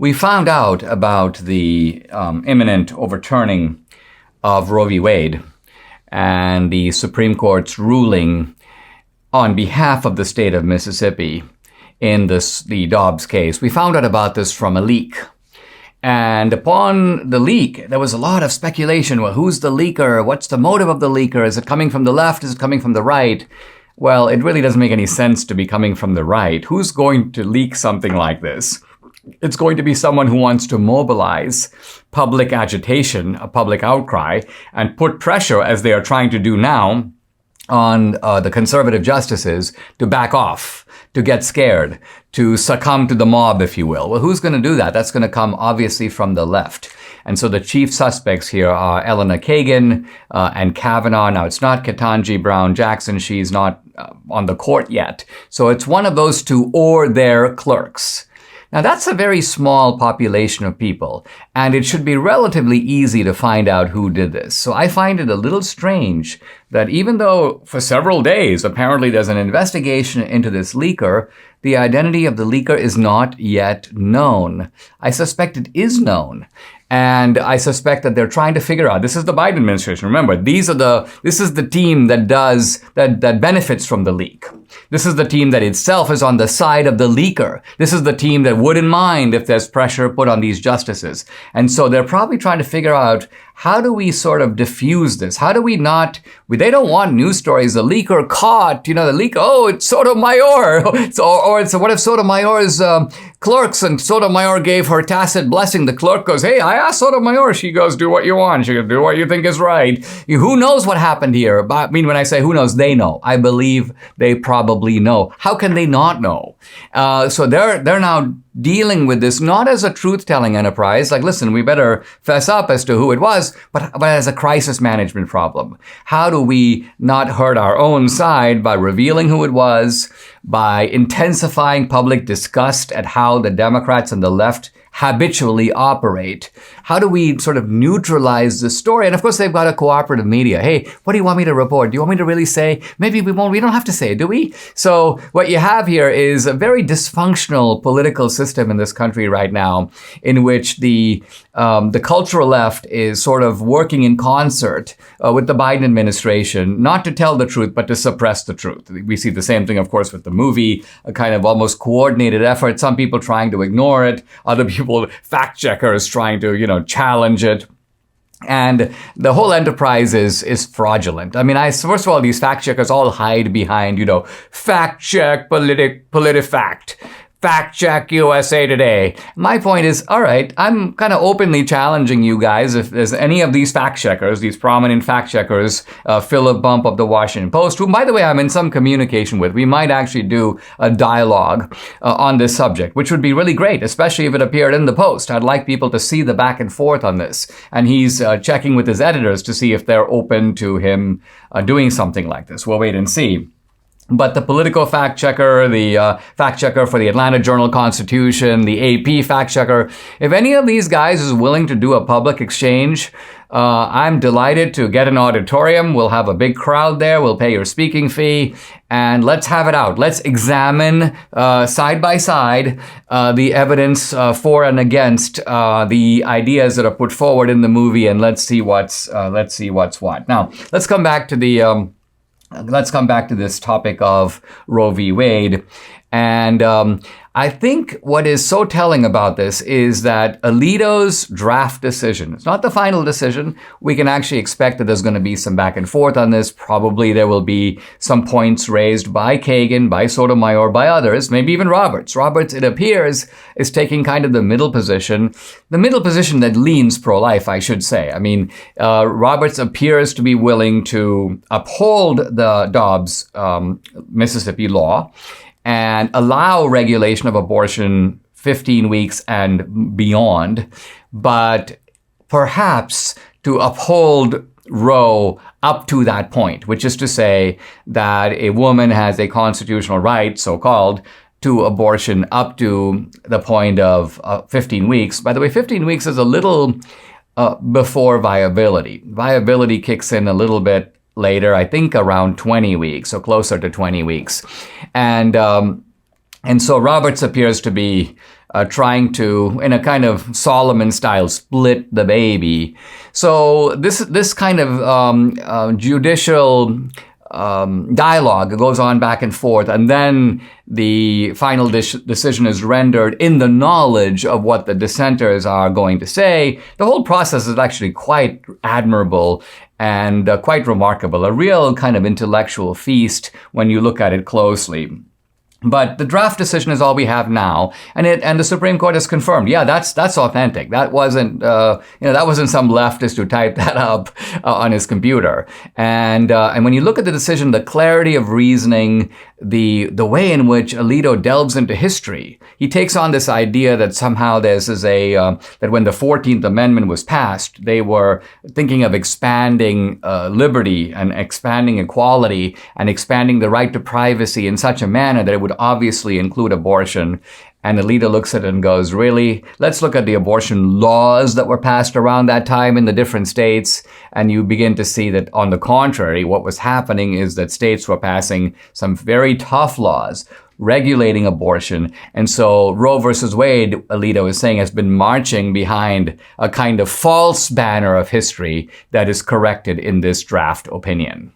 we found out about the imminent overturning of Roe v. Wade and the Supreme Court's ruling on behalf of the state of Mississippi in the Dobbs case. We found out about this from a leak. And upon the leak, there was a lot of speculation. Well, who's the leaker? What's the motive of the leaker? Is it coming from the left? Is it coming from the right? Well, it really doesn't make any sense to be coming from the right. Who's going to leak something like this? It's going to be someone who wants to mobilize public agitation, a public outcry, and put pressure, as they are trying to do now, on the conservative justices to back off, to get scared, to succumb to the mob, if you will. Well, who's going to do that? That's going to come, obviously, from the left. And so the chief suspects here are Elena Kagan and Kavanaugh. Now, it's not Ketanji Brown Jackson. She's not on the court yet. So it's one of those two or their clerks. Now, that's a very small population of people, and it should be relatively easy to find out who did this. So I find it a little strange that even though for several days, apparently there's an investigation into this leaker, the identity of the leaker is not yet known. I suspect it is known. And I suspect that they're trying to figure out, this is the Biden administration. Remember, this is the team that benefits from the leak. This is the team that itself is on the side of the leaker. This is the team that wouldn't mind if there's pressure put on these justices. And so they're probably trying to figure out, how do we sort of diffuse this? How do we not, they don't want news stories, the leaker caught, the leaker, oh, it's Sotomayor. What if Sotomayor's clerks and Sotomayor gave her tacit blessing? The clerk goes, hey, I asked Sotomayor. She goes, do what you want. She goes, do what you think is right. Who knows what happened here? I mean, when I say who knows, they know. I believe they probably know. How can they not know? So they're now dealing with this not as a truth-telling enterprise, like, listen, we better fess up as to who it was, but as a crisis management problem. How do we not hurt our own side by revealing who it was, by intensifying public disgust at how the Democrats and the left habitually operate? How do we sort of neutralize the story? And of course, they've got a cooperative media. Hey, what do you want me to report? Do you want me to really say? Maybe we won't. We don't have to say, do we? So what you have here is a very dysfunctional political system in this country right now, in which the cultural left is sort of working in concert with the Biden administration, not to tell the truth, but to suppress the truth. We see the same thing, of course, with the movie, a kind of almost coordinated effort. Some people trying to ignore it, other people, fact checkers, trying to, challenge it. And the whole enterprise is fraudulent. I mean, first of all, these fact checkers all hide behind, fact check, PolitiFact. Fact check USA Today. My point is, all right, I'm kind of openly challenging you guys. If there's any of these fact checkers, these prominent fact checkers, Philip Bump of the Washington Post, who, by the way, I'm in some communication with, we might actually do a dialogue on this subject, which would be really great, especially if it appeared in the Post. I'd like people to see the back and forth on this. And he's checking with his editors to see if they're open to him doing something like this. We'll wait and see. But the Politico fact checker, the fact checker for the Atlanta Journal-Constitution, the AP fact checker, if any of these guys is willing to do a public exchange, I'm delighted to get an auditorium. We'll have a big crowd there. We'll pay your speaking fee. And let's have it out. Let's examine side by side the evidence for and against the ideas that are put forward in the movie, and let's see what's what. Now, let's come back to this topic of Roe v. Wade. And I think what is so telling about this is that Alito's draft decision, it's not the final decision. We can actually expect that there's going to be some back and forth on this. Probably there will be some points raised by Kagan, by Sotomayor, by others, maybe even Roberts. Roberts, it appears, is taking kind of the middle position that leans pro-life, I should say. I mean, Roberts appears to be willing to uphold the Dobbs Mississippi law and allow regulation of abortion 15 weeks and beyond, but perhaps to uphold Roe up to that point, which is to say that a woman has a constitutional right, so-called, to abortion up to the point of 15 weeks. By the way, 15 weeks is a little before viability. Viability kicks in a little bit later, I think around 20 weeks, so closer to 20 weeks. And And so Roberts appears to be trying to, in a kind of Solomon style, split the baby. So this kind of judicial dialogue goes on back and forth, and then the final decision is rendered in the knowledge of what the dissenters are going to say. The whole process is actually quite admirable and quite remarkable, a real kind of intellectual feast when you look at it closely. But the draft decision is all we have now, and the Supreme Court has confirmed, yeah, that's authentic. That wasn't that wasn't some leftist who typed that up on his computer. And when you look at the decision, the clarity of reasoning, the way in which Alito delves into history, he takes on this idea that somehow that when the 14th Amendment was passed, they were thinking of expanding liberty and expanding equality and expanding the right to privacy in such a manner that it would obviously include abortion. And Alito looks at it and goes, really? Let's look at the abortion laws that were passed around that time in the different states. And you begin to see that, on the contrary, what was happening is that states were passing some very tough laws regulating abortion. And so Roe versus Wade, Alito is saying, has been marching behind a kind of false banner of history that is corrected in this draft opinion.